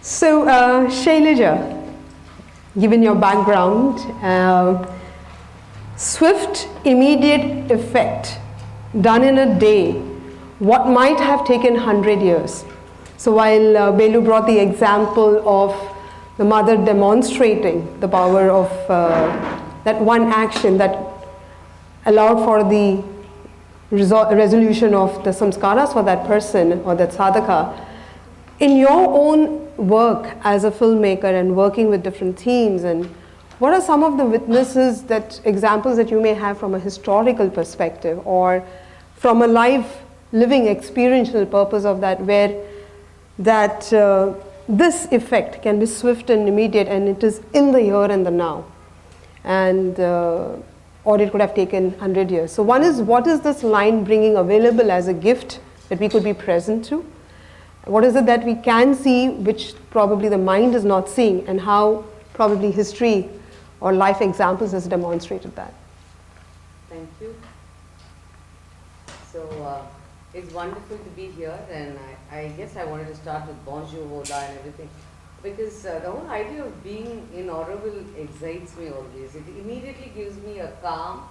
So, Shailaja, given your background, swift, immediate effect done in a day, what might have taken 100 years. So while Belu brought the example of the mother demonstrating the power of that one action that allowed for the resolution of the samskaras for that person or that sadhaka, in your own work as a filmmaker and working with different themes, and what are some of the witnesses, that examples that you may have from a historical perspective or from a live living experiential purpose of that, where that this effect can be swift and immediate and it is in the here and the now, and or it could have taken 100 years. So one is, what is this line bringing available as a gift that we could be present to? What is it that we can see which probably the mind is not seeing, and how probably history or life examples has demonstrated that? Thank you. So it's wonderful to be here, and I guess I wanted to start with bonjour, hola and everything, because the whole idea of being in Auroville excites me always. It immediately gives me a calm,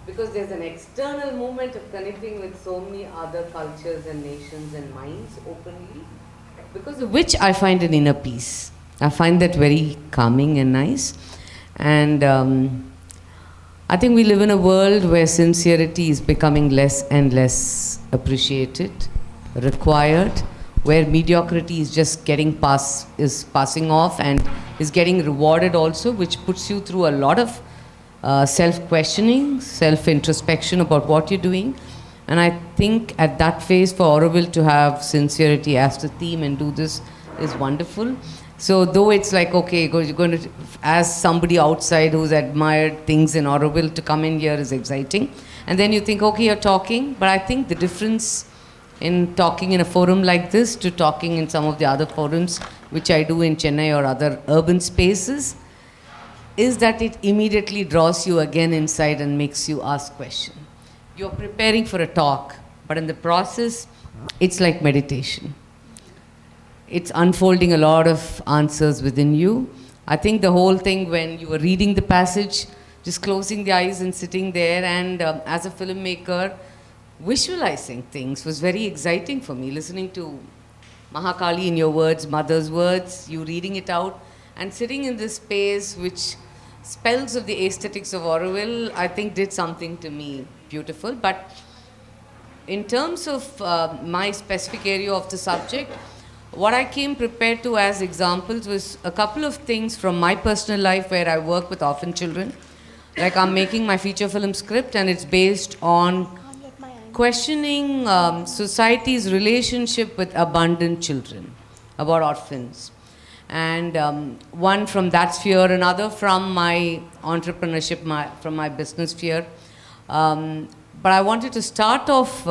because there's an external movement of connecting with so many other cultures and nations and minds openly, because of which I find an inner peace. I find that very calming and nice. And I think we live in a world where sincerity is becoming less and less appreciated, required, where mediocrity is just passing off and is getting rewarded also, which puts you through a lot of self-questioning, self-introspection about what you're doing. And I think at that phase, for Auroville to have sincerity as the theme and do this is wonderful. So though it's like, okay, you're going to, as somebody outside who's admired things in Auroville, to come in here is exciting. And then you think, okay, you're talking, but I think the difference in talking in a forum like this to talking in some of the other forums, which I do in Chennai or other urban spaces, is that it immediately draws you again inside and makes you ask questions. You're preparing for a talk, but in the process, it's like meditation. It's unfolding a lot of answers within you. I think the whole thing, when you were reading the passage, just closing the eyes and sitting there, and as a filmmaker, visualizing things was very exciting for me. Listening to Mahakali in your words, mother's words, you reading it out, and sitting in this space which spells of the aesthetics of Auroville, I think did something to me beautiful. But in terms of my specific area of the subject, what I came prepared to as examples was a couple of things from my personal life where I work with orphan children. Like, I'm making my feature film script, and it's based on questioning society's relationship with abandoned children, about orphans. And one from that sphere, another from my entrepreneurship, from my business sphere. But I wanted to start off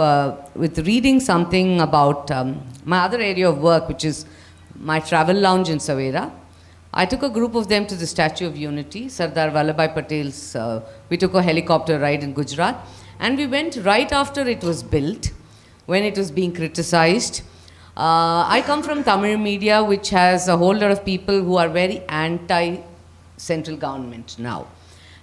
with reading something about my other area of work, which is my travel lounge in Savera. I took a group of them to the Statue of Unity, Sardar Vallabhbhai Patel's. We took a helicopter ride in Gujarat, and we went right after it was built, when it was being criticized. I come from Tamil media, which has a whole lot of people who are very anti-central government now.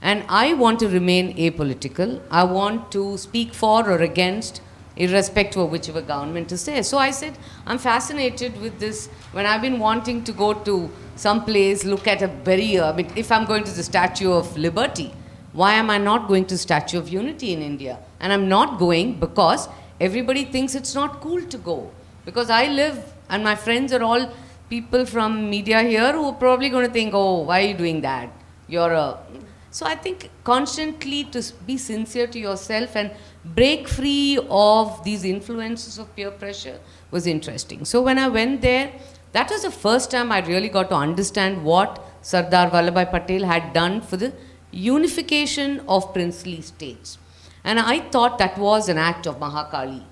And I want to remain apolitical. I want to speak for or against, irrespective of whichever government is there. So I said, I'm fascinated with this. When I've been wanting to go to some place, look at a very, if I'm going to the Statue of Liberty, why am I not going to Statue of Unity in India? And I'm not going because everybody thinks it's not cool to go. Because I live, and my friends are all people from media here who are probably going to think, oh, why are you doing that? So I think constantly to be sincere to yourself and break free of these influences of peer pressure was interesting. So when I went there, that was the first time I really got to understand what Sardar Vallabhbhai Patel had done for the unification of princely states. And I thought that was an act of Mahakali.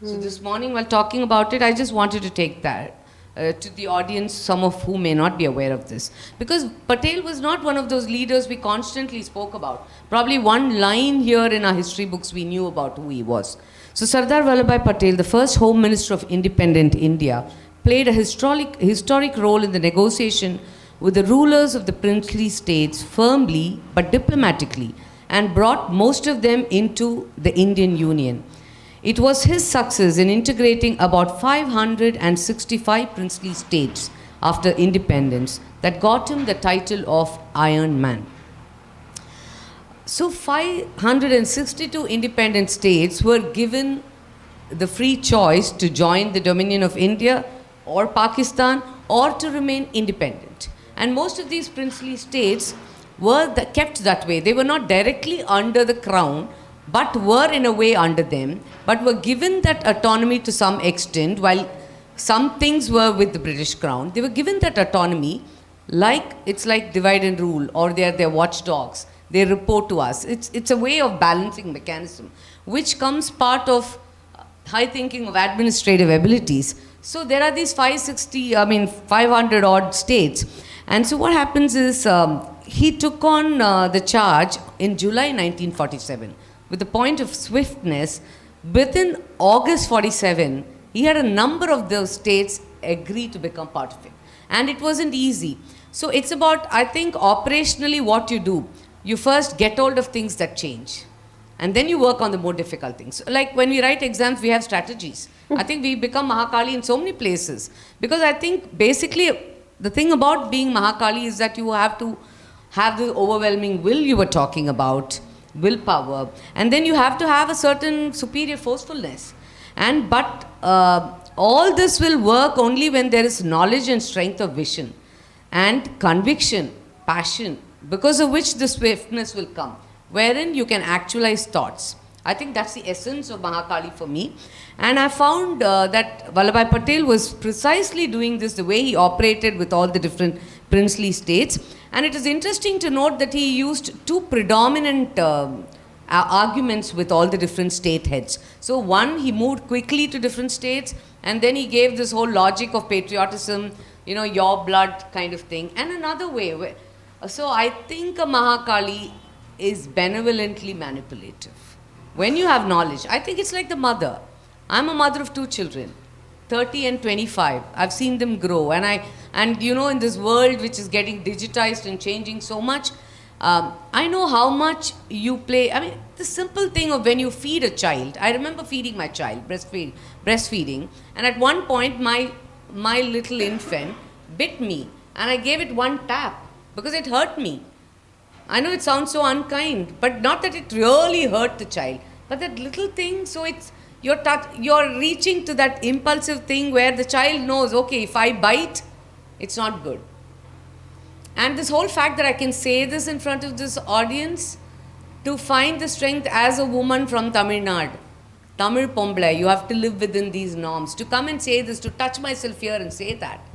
So this morning while talking about it, I just wanted to take that to the audience, some of whom may not be aware of this. Because Patel was not one of those leaders we constantly spoke about. Probably one line here in our history books we knew about who he was. So Sardar Vallabhbhai Patel, the first Home Minister of independent India, played a historic role in the negotiation with the rulers of the princely states firmly but diplomatically, and brought most of them into the Indian Union. It was his success in integrating about 565 princely states after independence that got him the title of Iron Man. So 562 independent states were given the free choice to join the Dominion of India or Pakistan or to remain independent. And most of these princely states were kept that way. They were not directly under the crown, but were in a way under them, but were given that autonomy to some extent. While some things were with the British crown, they were given that autonomy, like it's like divide and rule, or they're watchdogs. They report to us. It's a way of balancing mechanism, which comes part of high thinking of administrative abilities. So there are these 500 odd states. And so what happens is he took on the charge in July 1947 with the point of swiftness. Within August 47, he had a number of those states agree to become part of it. And it wasn't easy. So it's about, I think, operationally what you do. You first get hold of things that change. And then you work on the more difficult things. Like when we write exams, we have strategies. I think we become Mahakali in so many places. Because I think basically the thing about being Mahakali is that you have to have the overwhelming will you were talking about, willpower. And then you have to have a certain superior forcefulness. But all this will work only when there is knowledge and strength of vision and conviction, passion, because of which the swiftness will come, wherein you can actualize thoughts. I think that's the essence of Mahakali for me. And I found that Vallabhbhai Patel was precisely doing this the way he operated with all the different princely states. And it is interesting to note that he used two predominant arguments with all the different state heads. So one, he moved quickly to different states, and then he gave this whole logic of patriotism, your blood kind of thing. And another way, so I think a Mahakali is benevolently manipulative. When you have knowledge, I think it's like the mother. I'm a mother of two children, 30 and 25. I've seen them grow. And in this world which is getting digitized and changing so much, I know how much you play. I mean, the simple thing of when you feed a child. I remember feeding my child, breastfeeding. And at one point, my little infant bit me. And I gave it one tap because it hurt me. I know it sounds so unkind, but not that it really hurt the child, but that little thing. So you're reaching to that impulsive thing where the child knows, okay, if I bite, it's not good. And this whole fact that I can say this in front of this audience, to find the strength as a woman from Tamil Nadu, Tamil Pomble, you have to live within these norms. To come and say this, to touch myself here and say that,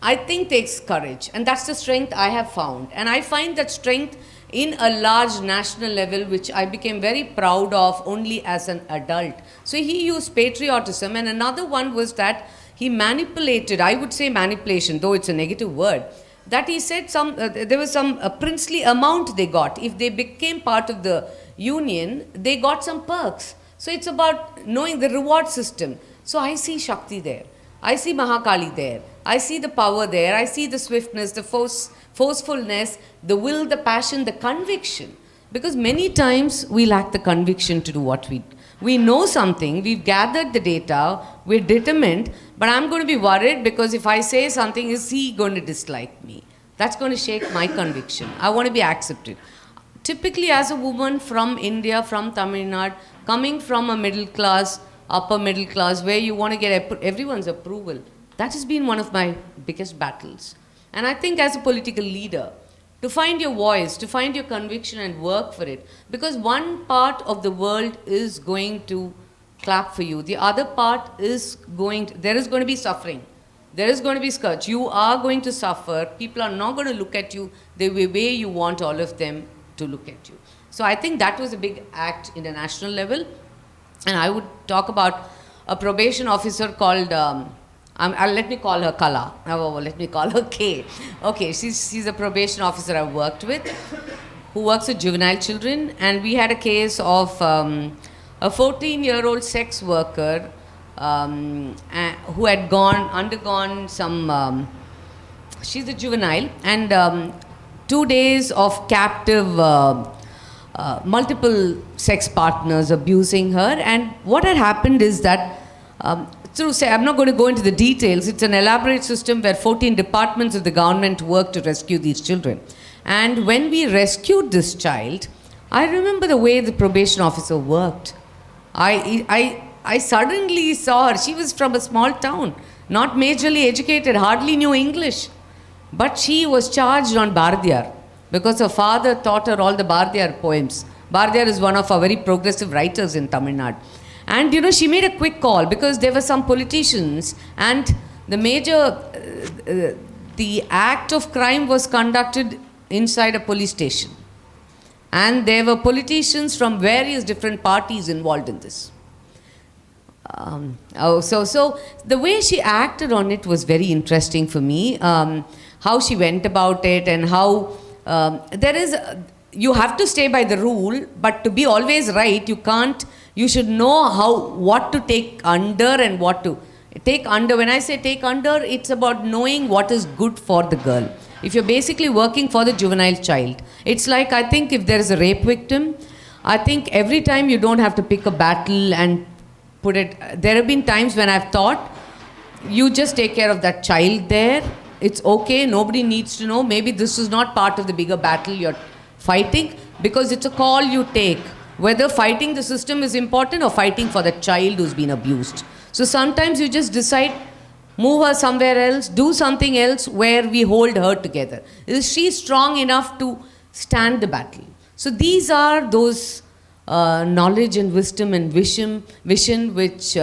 I think takes courage, and that's the strength I have found. And I find that strength in a large national level, which I became very proud of only as an adult. So he used patriotism, and another one was that he manipulated, I would say manipulation, though it's a negative word, that he said there was some princely amount they got. If they became part of the union, they got some perks. So it's about knowing the reward system. So I see Shakti there. I see Mahakali there. I see the power there. I see the swiftness, the forcefulness, the will, the passion, the conviction. Because many times we lack the conviction to do what we know something, we've gathered the data, we're determined, but I'm going to be worried because if I say something, is he going to dislike me? That's going to shake my conviction. I want to be accepted. Typically as a woman from India, from Tamil Nadu, coming from a middle class, upper middle class, where you want to get everyone's approval, that has been one of my biggest battles. And I think as a political leader, to find your voice, to find your conviction and work for it, because one part of the world is going to clap for you. The other part is there is going to be suffering. There is going to be scourge. You are going to suffer. People are not going to look at you the way you want all of them to look at you. So I think that was a big act in the national level. And I would talk about a probation officer called, let me call her Kala. Let me call her K. Okay, she's a probation officer I worked with who works with juvenile children. And we had a case of a 14-year-old sex worker who had undergone some. She's a juvenile, and 2 days of captive, multiple sex partners abusing her. And what had happened is that, I'm not going to go into the details, it's an elaborate system where 14 departments of the government work to rescue these children. And when we rescued this child, I remember the way the probation officer worked. I suddenly saw her. She was from a small town, not majorly educated, hardly knew English. But she was charged on Bharatiyar because her father taught her all the Bharatiyar poems. Bharatiyar is one of our very progressive writers in Tamil Nadu. And she made a quick call because there were some politicians, and the act of crime was conducted inside a police station. And there were politicians from various different parties involved in this. So the way she acted on it was very interesting for me. How she went about it, and how you have to stay by the rule, but to be always right, you should know what to take under and what to take under. When I say take under, it's about knowing what is good for the girl. If you're basically working for the juvenile child, it's like, I think if there is a rape victim, I think every time you don't have to pick a battle and put it. There have been times when I've thought, you just take care of that child there. It's okay, nobody needs to know. Maybe this is not part of the bigger battle you're fighting, because it's a call you take, whether fighting the system is important or fighting for the child who's been abused. So sometimes you just decide, move her somewhere else, do something else where we hold her together. Is she strong enough to stand the battle? So these are those knowledge and wisdom and vision which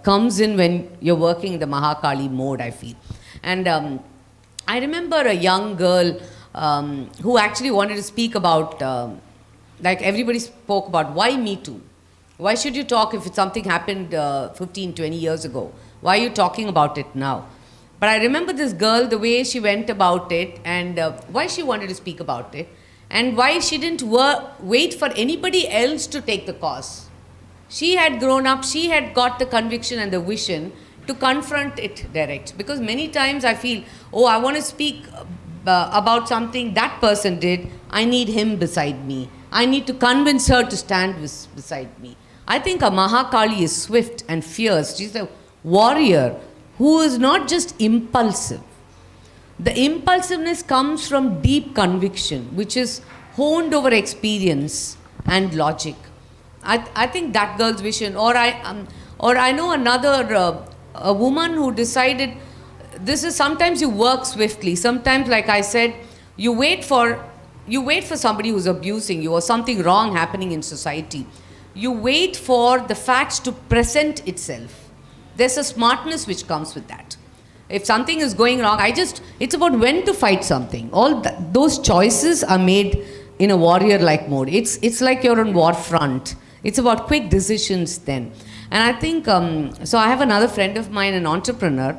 comes in when you're working in the Mahakali mode, I feel. And I remember a young girl who actually wanted to speak about, like everybody spoke about, why Me Too? Why should you talk if something happened 15, 20 years ago? Why are you talking about it now? But I remember this girl, the way she went about it, and why she wanted to speak about it, and why she didn't wait for anybody else to take the cause. She had grown up, she had got the conviction and the vision to confront it direct. Because many times I feel, I want to speak about something that person did, I need him beside me. I need to convince her to stand beside me. I think a Mahakali is swift and fierce. She's a warrior who is not just impulsive. The impulsiveness comes from deep conviction, which is honed over experience and logic. I think that girl's vision, or I know another, a woman who decided, this is, sometimes you work swiftly. Sometimes, like I said, you wait for somebody who's abusing you or something wrong happening in society. You wait for the facts to present itself. There's a smartness which comes with that. If something is going wrong, it's about when to fight something. Those choices are made in a warrior-like mode. It's like you're on war front. It's about quick decisions then. And I think, so I have another friend of mine, an entrepreneur,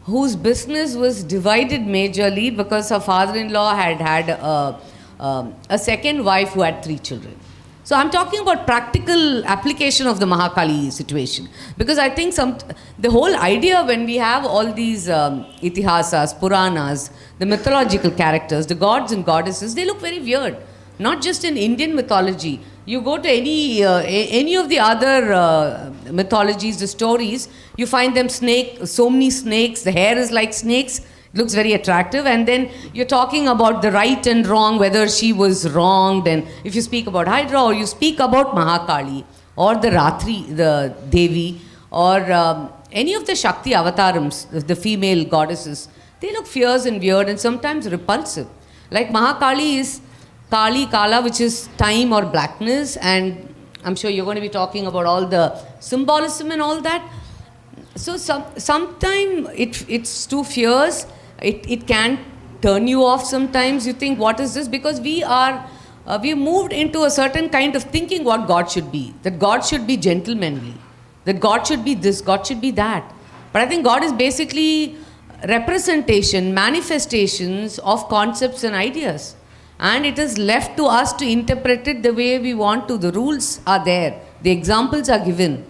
whose business was divided majorly because her father-in-law had a second wife who had 3 children. So I'm talking about practical application of the Mahakali situation. Because I think the whole idea when we have all these itihasas, Puranas, the mythological characters, the gods and goddesses, they look very weird. Not just in Indian mythology. You go to any of the other mythologies, the stories, you find them so many snakes, the hair is like snakes, it looks very attractive, and then you're talking about the right and wrong, whether she was wronged, and if you speak about Hydra, or you speak about Mahakali, or the Ratri, the Devi, or any of the Shakti avatarams, the female goddesses, they look fierce and weird and sometimes repulsive. Like Mahakali is Kala, which is time or blackness, and I'm sure you're going to be talking about all the symbolism and all that. So sometimes it's too fierce. It can turn you off sometimes. You think, what is this? Because we moved into a certain kind of thinking what God should be. That God should be gentlemanly. That God should be this, God should be that. But I think God is basically representation, manifestations of concepts and ideas. And it is left to us to interpret it the way we want to. The rules are there. The examples are given.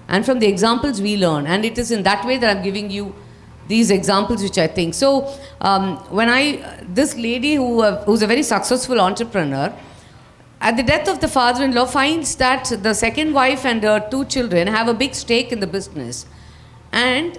And from the examples we learn. And it is in that way that I'm giving you these examples which I think. So this lady who's a very successful entrepreneur, at the death of the father-in-law, finds that the second wife and her 2 children have a big stake in the business. And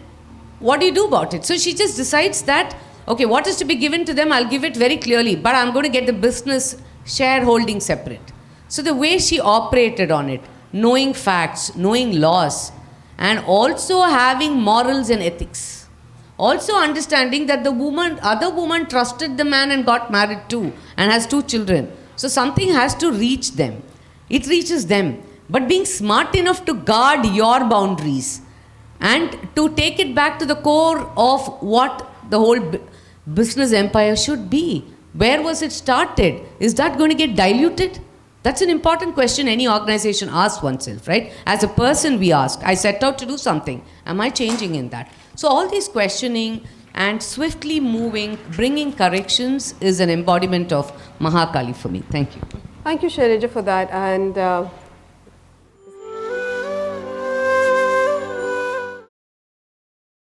what do you do about it? So she just decides that, okay, what is to be given to them, I'll give it very clearly, but I'm going to get the business shareholding separate. So the way she operated on it, knowing facts, knowing laws, and also having morals and ethics. Also understanding that the other woman trusted the man and got married too, and has 2 children. So something has to reach them. It reaches them. But being smart enough to guard your boundaries and to take it back to the core of what the whole business empire should be. Where was it started? Is that going to get diluted? That's an important question any organization asks oneself, right? As a person we ask, I set out to do something. Am I changing in that? So all these questioning and swiftly moving, bringing corrections is an embodiment of Mahakali for me. Thank you. Thank you, Shailaja, for that. And